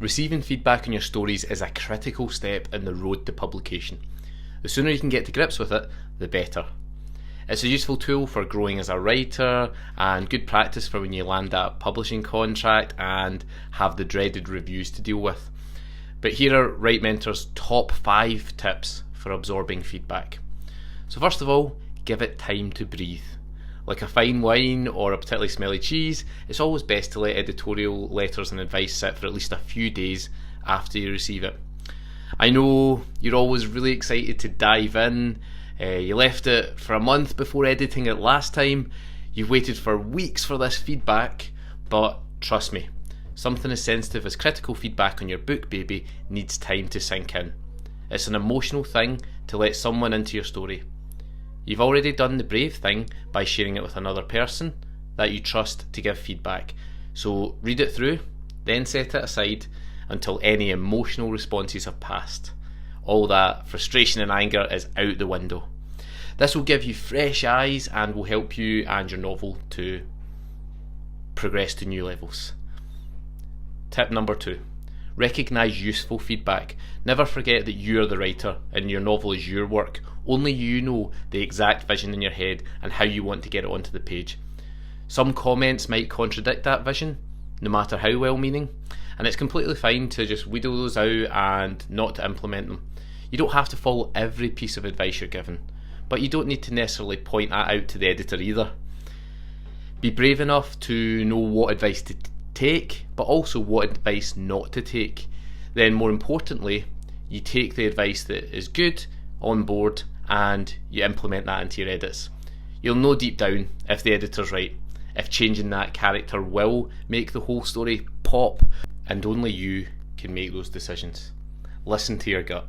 Receiving feedback on your stories is a critical step in the road to publication. The sooner you can get to grips with it, the better. It's a useful tool for growing as a writer and good practice for when you land that publishing contract and have the dreaded reviews to deal with. But here are WriteMentor's top 5 tips for absorbing feedback. So first of all, give it time to breathe. Like a fine wine or a particularly smelly cheese, it's always best to let editorial letters and advice sit for at least a few days after you receive it. I know you're always really excited to dive in. You left it for a month before editing it last time. You've waited for weeks for this feedback, but trust me, something as sensitive as critical feedback on your book, baby, needs time to sink in. It's an emotional thing to let someone into your story. You've already done the brave thing by sharing it with another person that you trust to give feedback. So read it through, then set it aside until any emotional responses have passed. All that frustration and anger is out the window. This will give you fresh eyes and will help you and your novel to progress to new levels. Tip number 2. Recognise useful feedback. Never forget that you're the writer and your novel is your work. Only you know the exact vision in your head and how you want to get it onto the page. Some comments might contradict that vision, no matter how well-meaning, and it's completely fine to just wheedle those out and not to implement them. You don't have to follow every piece of advice you're given, but you don't need to necessarily point that out to the editor either. Be brave enough to know what advice to take, but also what advice not to take. Then more importantly, you take the advice that is good on board and you implement that into your edits. You'll know deep down if the editor's right, if changing that character will make the whole story pop, and only you can make those decisions. Listen to your gut.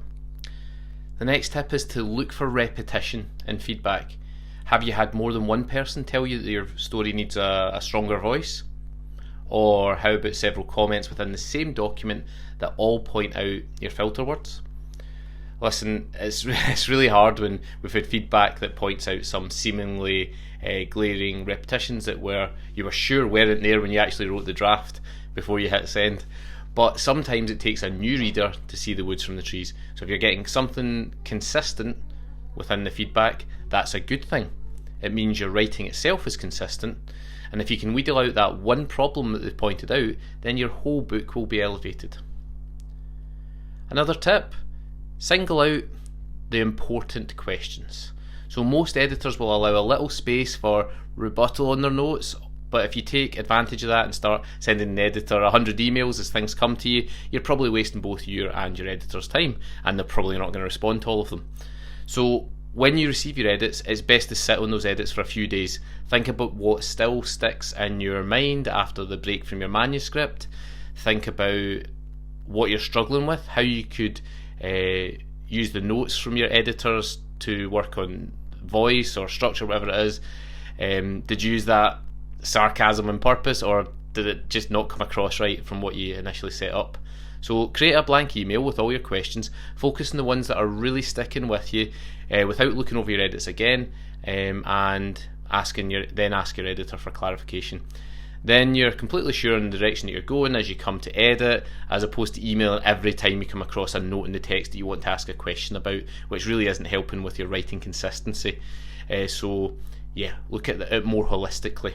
The next tip is to look for repetition in feedback. Have you had more than one person tell you that your story needs a stronger voice? Or how about several comments within the same document that all point out your filter words? Listen, it's really hard when we've had feedback that points out some seemingly glaring repetitions that you were sure weren't there when you actually wrote the draft before you hit send. But sometimes it takes a new reader to see the woods from the trees. So if you're getting something consistent within the feedback, that's a good thing. It means your writing itself is consistent, and if you can wheedle out that one problem that they've pointed out, then your whole book will be elevated. Another tip, single out the important questions. So most editors will allow a little space for rebuttal on their notes, but if you take advantage of that and start sending the editor 100 emails as things come to you, you're probably wasting both your and your editor's time, and they're probably not going to respond to all of them. So when you receive your edits, it's best to sit on those edits for a few days. Think about what still sticks in your mind after the break from your manuscript. Think about what you're struggling with, how you could use the notes from your editors to work on voice or structure, whatever it is. Did you use that sarcasm on purpose, or did it just not come across right from what you initially set up? So create a blank email with all your questions, focus on the ones that are really sticking with you without looking over your edits again, and ask your editor for clarification. Then you're completely sure in the direction that you're going as you come to edit, as opposed to emailing every time you come across a note in the text that you want to ask a question about, which really isn't helping with your writing consistency. So yeah, look at it more holistically.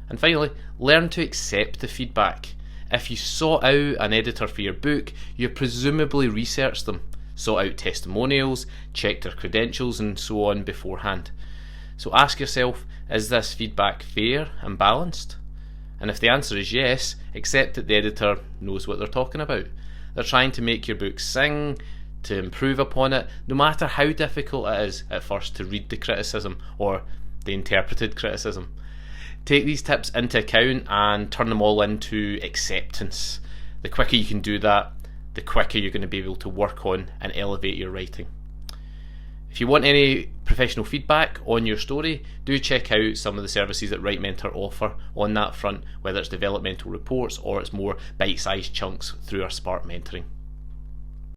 And finally, learn to accept the feedback. If you sought out an editor for your book, you presumably researched them, sought out testimonials, checked their credentials and so on beforehand. So ask yourself, is this feedback fair and balanced? And if the answer is yes, accept that the editor knows what they're talking about. They're trying to make your book sing, to improve upon it, no matter how difficult it is at first to read the criticism or the interpreted criticism. Take these tips into account and turn them all into acceptance. The quicker you can do that, the quicker you're going to be able to work on and elevate your writing. If you want any professional feedback on your story, do check out some of the services that WriteMentor offer on that front, whether it's developmental reports or it's more bite-sized chunks through our Spark mentoring.